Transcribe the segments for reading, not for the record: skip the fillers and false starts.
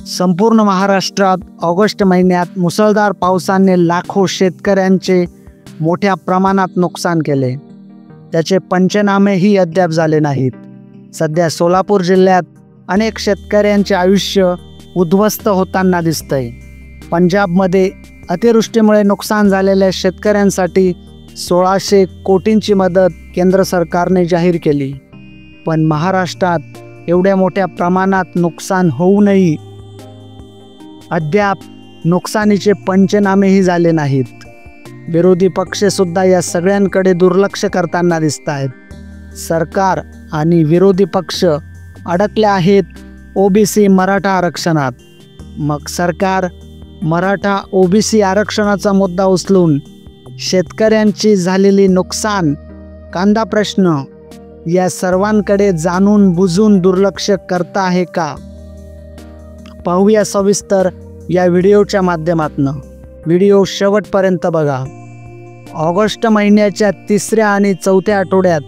संपूर्ण महाराष्ट्रात ऑगस्ट महिन्यात मुसळधार पावसाने लाखो शेतकऱ्यांचे मोठ्या प्रमाणात नुकसान केले. त्याचे पंचनामेही अद्याप झाले नाहीत. सध्या सोलापूर जिल्ह्यात अनेक शेतकऱ्यांचे आयुष्य उद्ध्वस्त होताना दिसतंय. पंजाबमध्ये अतिवृष्टीमुळे नुकसान झालेल्या शेतकऱ्यांसाठी 1600 कोटींची मदत केंद्र सरकारने जाहीर केली. पण महाराष्ट्रात एवढ्या मोठ्या प्रमाणात नुकसान होऊनही अद्याप नुकसानीचे पंचनामेही झाले नाहीत. विरोधी पक्षसुद्धा या सगळ्यांकडे दुर्लक्ष करताना दिसत आहेत. सरकार आणि विरोधी पक्ष अडकले आहेत ओबीसी मराठा आरक्षणात. मग सरकार मराठा ओबीसी आरक्षणाचा मुद्दा उचलून शेतकऱ्यांची झालेली नुकसान, कांदा प्रश्न या सर्वांकडे जाणून बुजून दुर्लक्ष करता आहे का? पाहूया सविस्तर या व्हिडिओच्या माध्यमातून. व्हिडिओ शेवटपर्यंत बघा. ऑगस्ट महिन्याच्या 3ऱ्या आणि 4थ्या आठवड्यात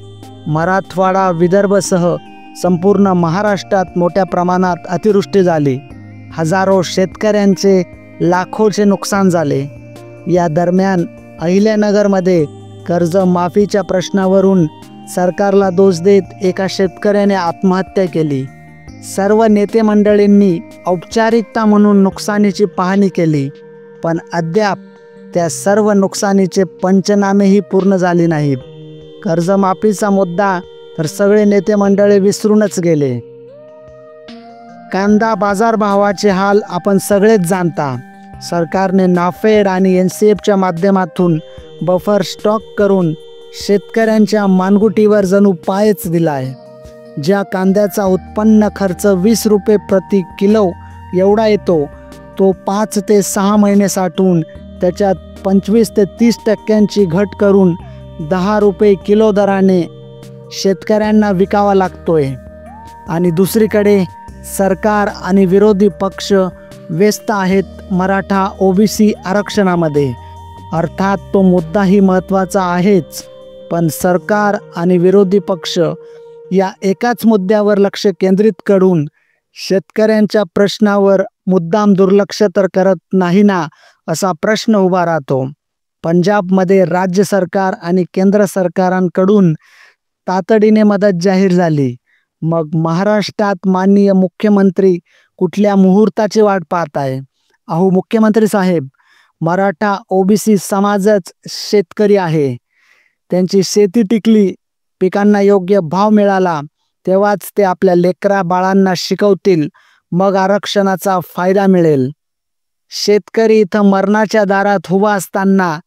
मराठवाडा, विदर्भसह संपूर्ण महाराष्ट्रात मोठ्या प्रमाणात अतिवृष्टी झाली. हजारो शेतकऱ्यांचे लाखोचे नुकसान झाले. या दरम्यान अहिल्यानगरमध्ये कर्जमाफीच्या प्रश्नावरून सरकारला दोष देत एका शेतकऱ्याने आत्महत्या केली. सर्व नेते मंडळींनी औपचारिकता म्हणून नुकसानीची पाहणी केली, पण अद्याप त्या सर्व नुकसानीचे पंचनामेही पूर्ण झाले नाहीत. कर्जमाफीचा मुद्दा तर सगळे नेते मंडळी विसरूनच गेले. कांदा बाजारभावाचे हाल आपण सगळेच जाणता. सरकारने नाफेड आणि NCFच्या माध्यमातून बफर स्टॉक करून शेतकऱ्यांच्या मानगुटीवर जणू पायच दिलाय. ज्या कांद्याचा उत्पन्न खर्च 20 रुपये प्रति किलो एवढा येतो, तो 5 ते 6 महिने साठवून त्याच्यात 25 ते 30% घट करून 10 रुपये किलो दराने शेतकऱ्यांना विकावा लागतोय. आणि दुसरीकडे सरकार आणि विरोधी पक्ष व्यस्त आहेत मराठा ओबीसी आरक्षणामध्ये. अर्थात तो मुद्दाही महत्त्वाचा आहेच, पण सरकार आणि विरोधी पक्ष या एकाच मुद्द्यावर लक्ष केंद्रित करून शेतकऱ्यांच्या प्रश्नावर मुद्दाम दुर्लक्ष तर करत नाही ना, असा प्रश्न उभा राहतो. पंजाबमध्ये राज्य सरकार आणि केंद्र सरकारांकडून तातडीने मदत जाहीर झाली. मग महाराष्ट्रात माननीय मुख्यमंत्री कुठल्या मुहूर्ताची वाट पाहत आहे? अहो मुख्यमंत्री साहेब, मराठा ओबीसी समाजच शेतकरी आहे. त्यांची शेती टिकली, पिकांना योग्य भाव मिळाला, तेव्हाच ते आपल्या लेकरा बाळांना शिकवतील, मग आरक्षणाचा फायदा मिळेल. शेतकरी इथं मरणाच्या दारात उभा असताना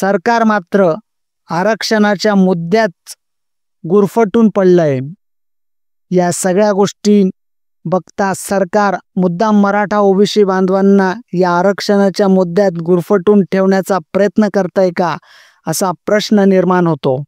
सरकार मात्र आरक्षणाच्या मुद्द्यात गुरफटून पडलंय. या सगळ्या गोष्टी बघता सरकार मुद्दाम मराठा ओबीसी बांधवांना या आरक्षणाच्या मुद्द्यात गुरफटून ठेवण्याचा प्रयत्न करतंय का, असा प्रश्न निर्माण होतो.